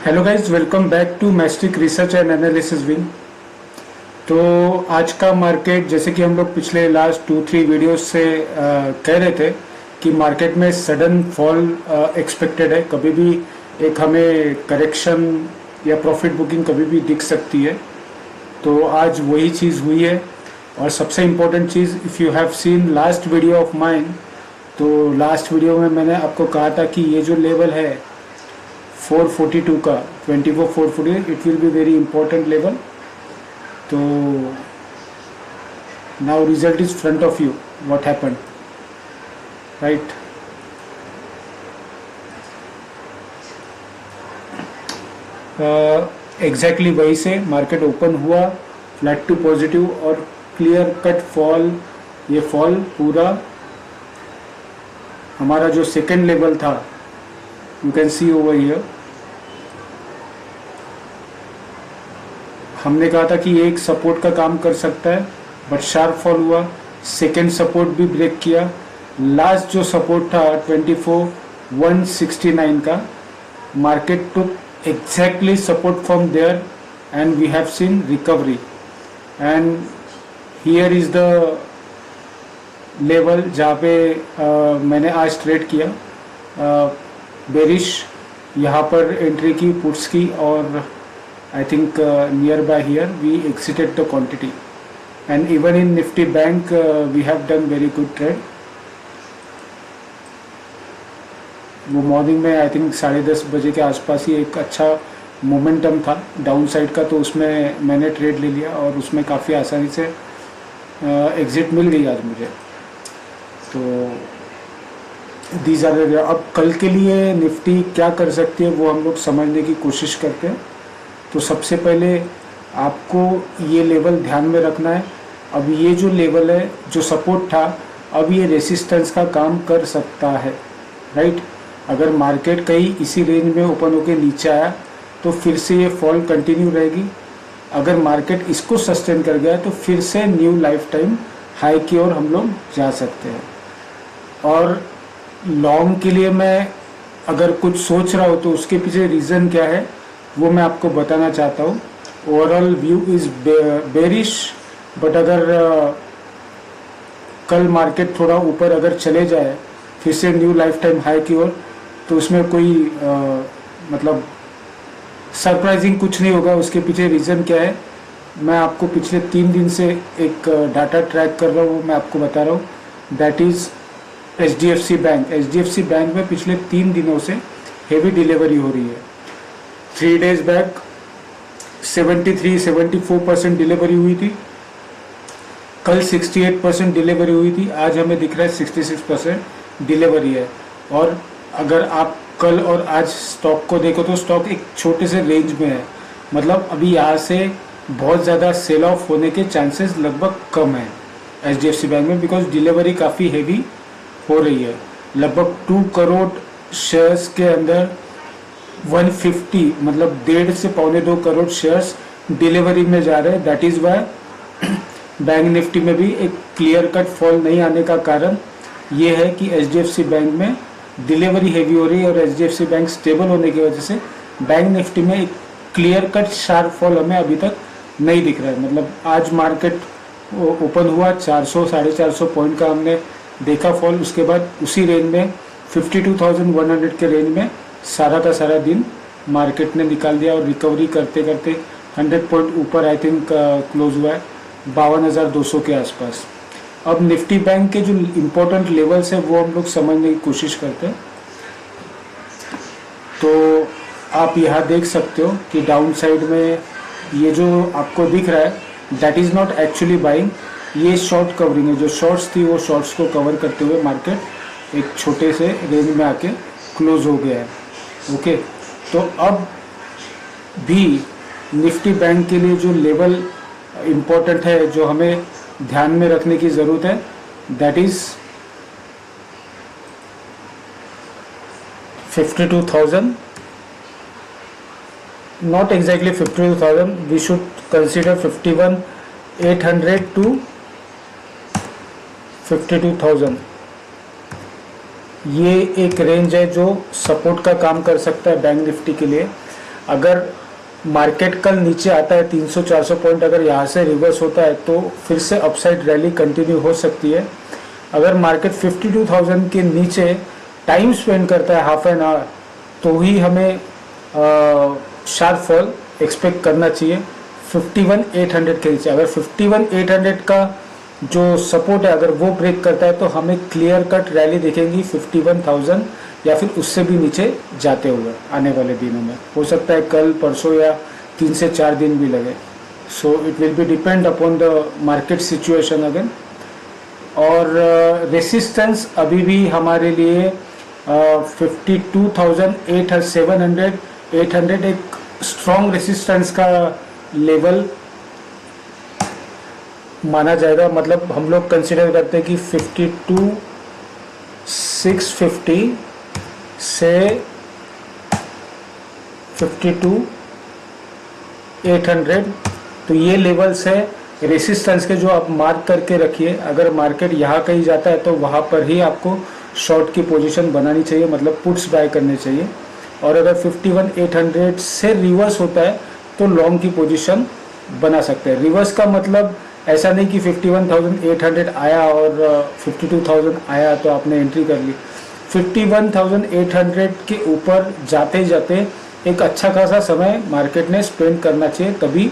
Hello guys, welcome back to mastic research and analysis wing. तो आज का market, जैसे कि हम लोग पिछले लास्ट 2-3 वीडियोस से कह रहे थे कि मार्केट में सडन फॉल एक्सपेक्टेड है। कभी भी एक हमें करेक्शन या प्रॉफिट बुकिंग कभी भी दिख सकती है। तो आज वही चीज़ हुई है। और सबसे important cheese, if you have seen last video of mine, तो लास्ट वीडियो में मैंने आपको कहा था कि ये जो लेवल है 442 का 24,440, it will be very important level. तो now result is front of you, what happened, right. Exactly वही से मार्केट ओपन हुआ, फ्लैट टू पॉजिटिव और क्लियर कट फॉल। ये फॉल पूरा हमारा जो सेकेंड लेवल था, you can see over here, हमने कहा था कि ये एक सपोर्ट का काम कर सकता है, बट शार्प फॉल हुआ। सेकेंड सपोर्ट भी ब्रेक किया। लास्ट जो सपोर्ट था 24,169 का, market took exactly support from there and we have seen recovery. And here is the level जहाँ पे मैंने आज ट्रेड किया, बेरिश यहाँ पर एंट्री की पुट्स की, और I think nearby here we exited the quantity, and even in Nifty Bank we have done very good trade. वो मॉर्निंग में आई थिंक 10:30 बजे के आसपास ही एक अच्छा मोमेंटम था डाउन साइड का, तो उसमें मैंने ट्रेड ले लिया और उसमें काफ़ी आसानी से एग्जिट मिल गई आज मुझे। तो दीज आर, अब कल के लिए निफ्टी क्या कर सकती है वो हम लोग समझने की कोशिश करते हैं। तो सबसे पहले आपको ये लेवल ध्यान में रखना है। अब ये जो लेवल है, जो सपोर्ट था, अब ये रेसिस्टेंस का काम कर सकता है, राइट। अगर मार्केट कहीं इसी रेंज में ओपन होकर नीचे आया तो फिर से ये फॉल कंटिन्यू रहेगी। अगर मार्केट इसको सस्टेन कर गया तो फिर से न्यू लाइफ टाइम हाई की ओर हम लोग जा सकते हैं। और लॉन्ग के लिए मैं अगर कुछ सोच रहा हूँ तो उसके पीछे रीज़न क्या है वो मैं आपको बताना चाहता हूँ। Overall view is bearish, but अगर कल मार्केट थोड़ा ऊपर अगर चले जाए फिर से न्यू लाइफ टाइम हाई की ओर, तो उसमें कोई मतलब सरप्राइजिंग कुछ नहीं होगा। उसके पीछे रीज़न क्या है, मैं आपको पिछले 3 दिन से एक डाटा ट्रैक कर रहा हूँ, वो मैं आपको बता रहा हूँ। That is HDFC bank. HDFC bank में पिछले 3 दिनों से हेवी डिलीवरी हो रही है। 3 days बैक 73-74% डिलीवरी हुई थी, कल 68% डिलीवरी हुई थी, आज हमें दिख रहा है 66% डिलीवरी है। और अगर आप कल और आज स्टॉक को देखो तो स्टॉक एक छोटे से रेंज में है, मतलब अभी यहाँ से बहुत ज़्यादा सेल ऑफ होने के चांसेस लगभग कम है HDFC बैंक में, बिकॉज डिलीवरी काफ़ी हेवी हो रही है। लगभग 2 करोड़ शेयर्स के अंदर 150 मतलब 1.5 से 1.25 करोड़ शेयर्स डिलीवरी में जा रहे हैं। That is why bank Nifty में भी एक क्लियर कट फॉल नहीं आने का कारण ये है कि HDFC बैंक में डिलीवरी हेवी हो रही है, और HDFC बैंक स्टेबल होने की वजह से बैंक निफ्टी में एक क्लियर कट शार्प फॉल हमें अभी तक नहीं दिख रहा है। मतलब आज मार्केट ओपन हुआ 400-450 पॉइंट का हमने देखा फॉल, उसके बाद उसी रेंज में 52,100 के रेंज में सारा का सारा दिन मार्केट ने निकाल दिया, और रिकवरी करते करते 100 पॉइंट ऊपर आई थिंक क्लोज हुआ है 52,200 के आसपास। अब निफ्टी बैंक के जो इम्पोर्टेंट लेवल्स है वो हम लोग समझने की कोशिश करते हैं। तो आप यहाँ देख सकते हो कि डाउन साइड में ये जो आपको दिख रहा है that is not actually buying, ये शॉर्ट कवरिंग है। जो शॉर्ट्स थी वो शॉर्ट्स को कवर करते हुए मार्केट एक छोटे से रेंज में आके क्लोज हो गया है। ओके, तो अब भी निफ्टी बैंक के लिए जो लेवल इम्पोर्टेंट है, जो हमें ध्यान में रखने की ज़रूरत है, that is 52,000, not exactly 52,000, we should consider 51,800 to 52,000। ये एक रेंज है जो सपोर्ट का काम कर सकता है बैंक निफ्टी के लिए। अगर मार्केट कल नीचे आता है 300-400 पॉइंट, अगर यहाँ से रिवर्स होता है तो फिर से अपसाइड रैली कंटिन्यू हो सकती है। अगर मार्केट 52,000 के नीचे टाइम स्पेंड करता है हाफ एन आवर, तो ही हमें शार्प फॉल एक्सपेक्ट करना चाहिए 51,800 के नीचे। अगर 51,800 का जो सपोर्ट है अगर वो ब्रेक करता है तो हमें क्लियर कट रैली दिखेंगी 51,000 या फिर उससे भी नीचे जाते हुए आने वाले दिनों में। हो सकता है कल परसों या 3 से 4 दिन भी लगे। So it will B depend upon the market situation again. और रेसिस्टेंस अभी भी हमारे लिए 52,800 एक स्ट्रॉन्ग रेसिस्टेंस का लेवल माना जाएगा। मतलब हम लोग कंसिडर करते हैं कि 52,650 से 52,800, तो ये लेवल्स है रेसिस्टेंस के जो आप मार्क करके रखिए। अगर मार्केट यहाँ कहीं जाता है तो वहाँ पर ही आपको शॉर्ट की पोजीशन बनानी चाहिए, मतलब पुट्स बाय करने चाहिए। और अगर 51,800 से रिवर्स होता है तो लॉन्ग की पोजीशन बना सकते हैं। रिवर्स का मतलब ऐसा नहीं कि 51,800 आया और 52,000 आया तो आपने एंट्री कर ली। 51,800 के ऊपर जाते जाते एक अच्छा खासा समय मार्केट ने स्पेंड करना चाहिए, तभी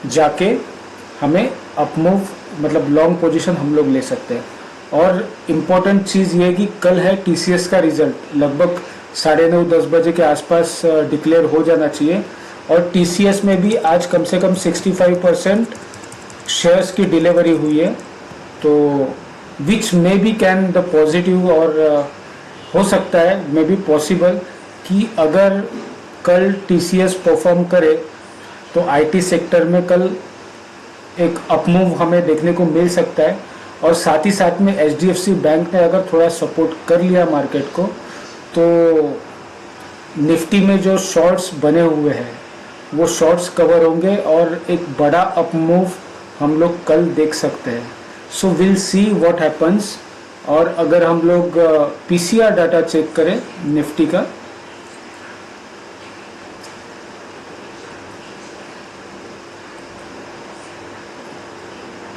जाके हमें अपमूव मतलब लॉन्ग पोजीशन हम लोग ले सकते हैं। और इम्पोर्टेंट चीज़ ये है कि कल है TCS का रिजल्ट, लगभग 9:30-10 बजे के आसपास डिक्लेयर हो जाना चाहिए। और TCS में भी आज कम से कम 65% शेयर्स की डिलीवरी हुई है, तो which may be can the positive, और हो सकता है मे बी पॉसिबल कि अगर कल TCS परफॉर्म करे तो IT सेक्टर में कल एक अपमूव हमें देखने को मिल सकता है। और साथ ही साथ में HDFC बैंक ने अगर थोड़ा सपोर्ट कर लिया मार्केट को, तो निफ्टी में जो शॉर्ट्स बने हुए हैं वो शॉर्ट्स कवर होंगे और एक बड़ा अपमूव हम लोग कल देख सकते हैं। So will see what happens. और अगर हम लोग PCR डाटा चेक करें निफ्टी का,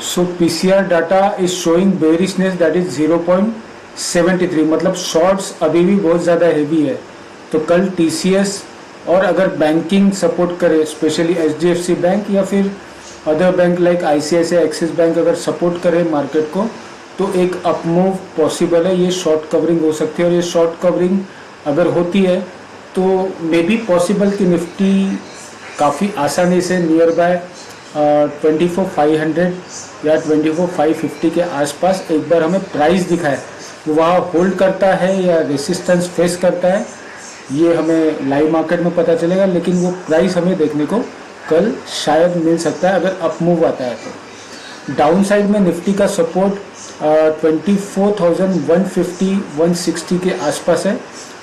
सो PCR data is showing bearishness, that is 0.73, मतलब शॉर्ट्स अभी भी बहुत ज़्यादा हेवी है। तो कल TCS और अगर बैंकिंग सपोर्ट करे, स्पेशली HDFC बैंक या फिर other bank like ICICI axis bank अगर सपोर्ट करे मार्केट को, तो एक अपमूव पॉसिबल है। ये शॉर्ट कवरिंग हो सकती है, और ये शॉर्ट कवरिंग अगर होती है तो मे बी पॉसिबल कि निफ्टी काफ़ी आसानी से नियर बाय 24,500 या 24,550 के आसपास एक बार हमें प्राइस दिखाए, वहाँ होल्ड करता है या रेसिस्टेंस फेस करता है, ये हमें लाइव मार्केट में पता चलेगा। लेकिन वो प्राइस हमें देखने को कल शायद मिल सकता है अगर अपमूव आता है तो। डाउन साइड में निफ्टी का सपोर्ट 24,150-160 के आसपास है,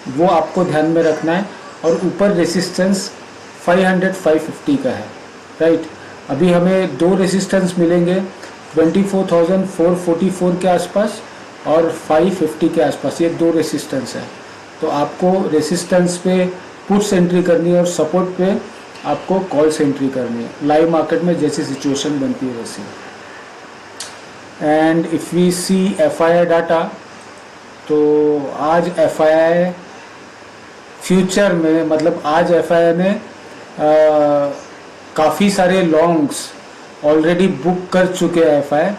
वो आपको ध्यान में रखना है। और ऊपर रेसिस्टेंस 500-550 का है, राइट। अभी हमें दो रेसिस्टेंस मिलेंगे 24,444 के आसपास और 550 के आसपास, ये दो रेसिस्टेंस है। तो आपको रेसिस्टेंस पे पुट्स एंट्री करनी है और सपोर्ट पे आपको कॉल्स एंट्री करनी है, लाइव मार्केट में जैसी सिचुएशन बनती है वैसी। And if we see FII data, तो आज FII फ्यूचर में, मतलब आज FII ने काफ़ी सारे लॉन्ग्स ऑलरेडी बुक कर चुके हैं FII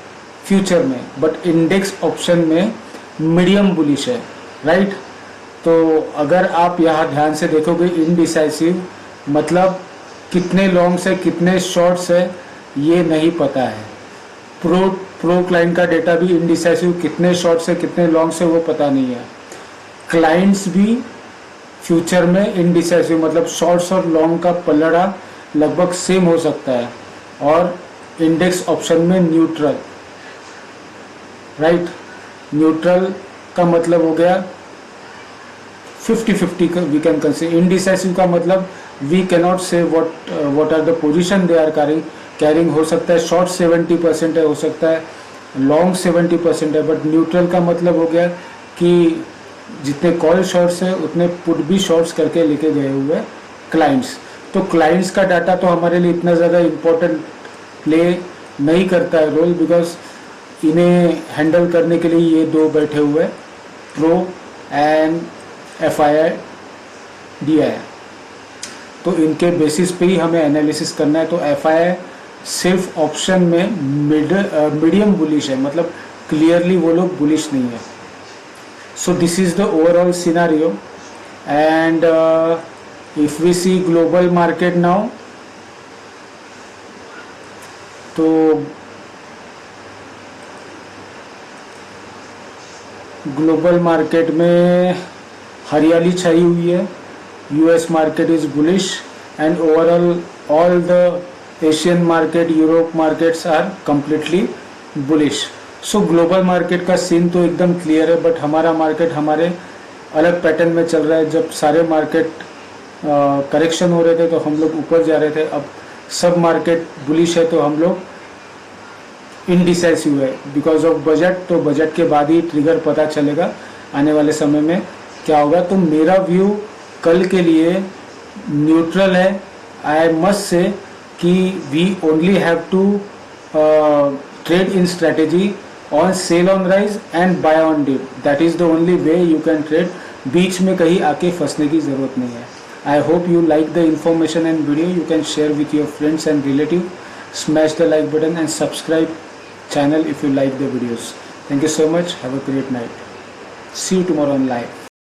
फ्यूचर में, बट इंडेक्स ऑप्शन में मीडियम बुलिश है, राइट। तो अगर आप यहाँ ध्यान से देखोगे, इनडिसाइसिव मतलब कितने लॉन्ग्स है कितने शॉर्ट्स है ये नहीं पता है। प्रो क्लाइंट का डेटा भी इनडिसाइसिव, कितने शॉर्ट्स है कितने लॉन्ग्स है वो पता नहीं है। क्लाइंट्स भी फ्यूचर में इनडिसाइसिव, मतलब शॉर्ट्स और लॉन्ग का पलड़ा लगभग सेम हो सकता है। और इंडेक्स ऑप्शन में न्यूट्रल, राइट। न्यूट्रल का मतलब हो गया 50-50 वी कैन कंसीडर। इनडिसाइसिव का मतलब we cannot say what are the position they are carrying. हो सकता है शॉर्ट 70% है, हो सकता है लॉन्ग 70% है, बट न्यूट्रल का मतलब हो गया कि जितने कॉल शॉर्ट्स है उतने पुट भी शॉर्ट्स करके लेके गए हुए क्लाइंट्स। तो क्लाइंट्स का डाटा तो हमारे लिए इतना ज़्यादा इम्पोर्टेंट प्ले नहीं करता है रोल, बिकॉज इन्हें हैंडल करने के लिए ये दो बैठे हुए प्रो एंड FII दिया है, तो इनके बेसिस पे ही हमें एनालिसिस करना है। तो FII सिर्फ ऑप्शन में मीडियम बुलिश है, मतलब क्लियरली वो लोग बुलिश नहीं है। So this is the overall scenario and if we see global market now, तो ग्लोबल मार्केट में हरियाली छाई हुई है। US market is bullish and overall all the Asian market, Europe markets are completely bullish. So global market का scene तो एकदम clear है, बट हमारा मार्केट हमारे अलग पैटर्न में चल रहा है। जब सारे मार्केट करेक्शन हो रहे थे तो हम लोग ऊपर जा रहे थे, अब सब मार्केट बुलिश है तो हम लोग इनडिसाइसिव है बिकॉज ऑफ बजट। तो बजट के बाद ही ट्रिगर पता चलेगा आने वाले समय में क्या होगा। तो मेरा व्यू कल के लिए न्यूट्रल है। आई मस्ट से कि we only have to trade in strategy on sell on rise and buy on dip, that is the only way you can trade. बीच में कहीं आके फंसने की जरूरत नहीं है। I hope you like the information and video. You can share with your friends and relatives. Smash the like button and subscribe channel if you like the videos. Thank you so much. Have a great night. See you tomorrow on live.